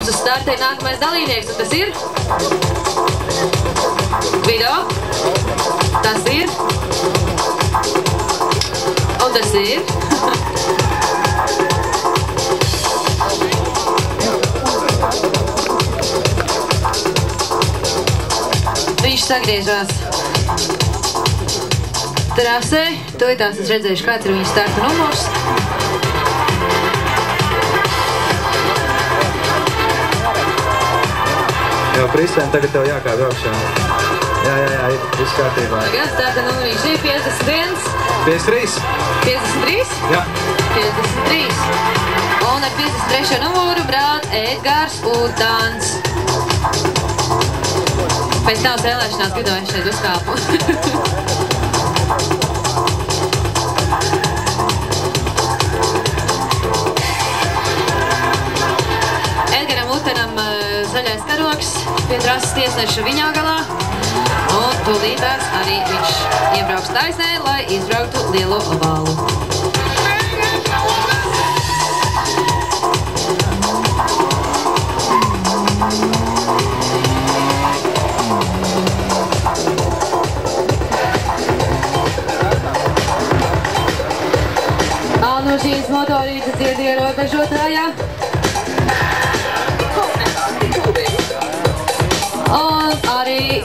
Lūdzu, startē nākamais dalībnieks, un tas ir Gvido. Tas ir. Un tas ir. Viņš sagriežās trasē. Tūlītās es redzēšu, kāds ir viņa starta numurs. Jā, Kristēn, tagad tev jākāp braukšanā. Jā, viss kārtībā. Tagad starta numurīši ir 51. 53? 53? Jā. 53. Un ar 53. numuru brauc Edgars Utāns. Pēc tavas vēlēšanās Gvido es šeit uzkāpu. Edgaram Utanam zaļais karoks pie trases tiesneša viņā galā. Un tūlītās arī viņš iebrauks taisnē, lai izbrauktu lielo ovālu. Alnošīnas motorītes iet ierobežotājā. Un arī